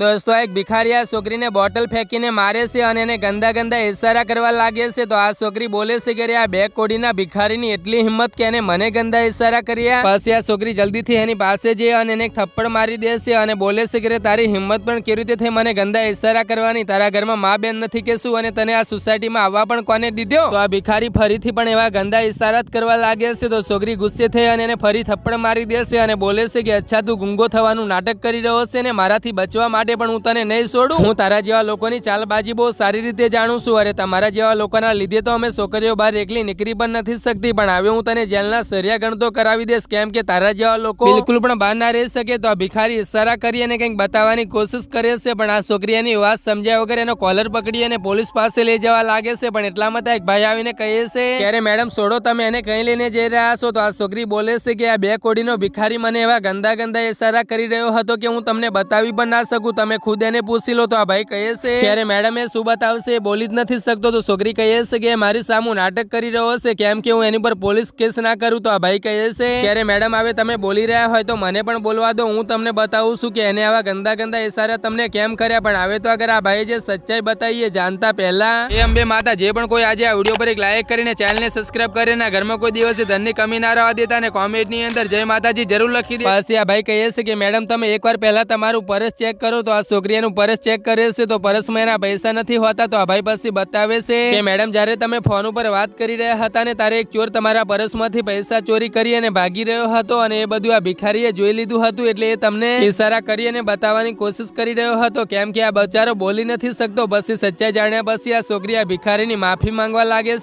દોસ્તો એક ભિખારી આ છોકરીને બોટલ ફેંકીને મારે છે અને એને ગંદા ગંદા ઇશારા કરવા લાગે છે તો આ છોકરી બોલે છે કે આ બે કોડીના ભિખારીની એટલી હિંમત કે એને મને ગંદા ઇશારા કર્યા। પછી આ છોકરી જલ્દીથી એની પાસે જઈ અને એને થપ્પડ મારી દે છે અને બોલે છે કે તારી હિંમત પણ કેવી રીતે થઈ મને ગંદા ઇશારા કરવાની, તારા ઘરમાં મા બેન નથી કે શું અને તને આ સોસાયટીમાં આવવા પણ કોને દીધો। તો આ ભિખારી ફરીથી પણ એવા ગંદા ઇશારા જ કરવા લાગે છે તો છોકરી ગુસ્સે થઈ અને એને ફરી થપ્પડ મારી દે છે અને બોલે છે કે અચ્છા તું ગુંગો થવાનું નાટક કરી રહ્યો છે ને મારાથી બચવા માટે પણ હું તને નહીં છોડું। હું તારા જેવા લોકોની ચાલબાજી બહુ સારી રીતે જાણું છું। અરે તમારા જેવા લોકોના લીધે તો અમે છોકરીઓ બહાર એકલી નીકળી પણ નથી શકતી, પણ હવે હું તને જેલના સરિયા ગણતો કરાવી દઈશ, કેમ કે તારા જેવા લોકો બિલકુલ પણ બહાર ના રહી શકે। તો આ ભિખારી ઇશારા કરી અને કંઈક બતાવવાની કોશિશ કરે છે, પણ આ છોકરી એની વાત સમજ્યા વગર એનો કોલર પકડી અને પોલીસ પાસે લઈ જવા લાગે છે। પણ એટલામાં એક ભાઈ આવીને કહે છે કે અરે મેડમ છોડો, તમે એને કઈ લઈને જઈ રહ્યા છો। તો આ છોકરી બોલે છે કે આ બે કોડીનો ભિખારી મને એવા ગંદા ગંદા ઇશારા કરી રહ્યો હતો કે હું તમને બતાવી પણ ના શકું, તમે ખુદ એને પૂછી લો। તો આ ભાઈ કહે છે કે અરે મેડમ એ શું બતાવશે, એ બોલી જ નથી શકતો। તો છોકરી કહે છે કે મારી સામું નાટક કરી રહ્યો છે, કેમ કે હું એની પર પોલીસ કેસ ના કરું। તો આ ભાઈ કહે છે કે અરે મેડમ હવે તમે બોલી રહ્યા હોય તો મને પણ બોલવા દો, હું તમને બતાવું છું કે એને આવા ગંદા ગંદા ઇશારા તમને કેમ કર્યા। પણ હવે તો અગર આ ભાઈ જે સચ્ચાઈ બતાવીએ જાણતા પહેલા એ અંબે માતા જે પણ કોઈ આજે આ વિડીયો પર એક લાઈક કરીને ચેનલને સબસ્ક્રાઇબ કરીને ઘરમાં કોઈ દિવસે ધનની કમી ના રહેવા દેતા અને કોમેન્ટની અંદર જય માતાજી જરૂર લખી દે। પછી આ ભાઈ કહે છે કે મેડમ તમે એકવાર પહેલા તમારું પર્સ ચેક કરો। તો આ છોકરી એનું પર્સ ચેક કરે છે તો પર્સમાં એના પૈસા નથી હોતા। તો આ ભાઈ પછી બતાવે છે કે મેડમ જ્યારે તમે ફોન ઉપર વાત કરી રહ્યા હતા ને ત્યારે એક ચોર તમારા પર્સમાંથી પૈસા ચોરી કરી અને ભાગી રહ્યો હતો અને એ બધું આ ભિખારીએ જોઈ લીધું હતું, એટલે એ તમને ઇશારા કરી અને બતાવવાની કોશિશ કરી રહ્યો હતો, કેમ કે આ બચારો બોલી નથી શકતો। પછી સચ્ચાઈ જાણ્યા પછી આ છોકરી આ ભિખારીની માફી માંગવા લાગે છે।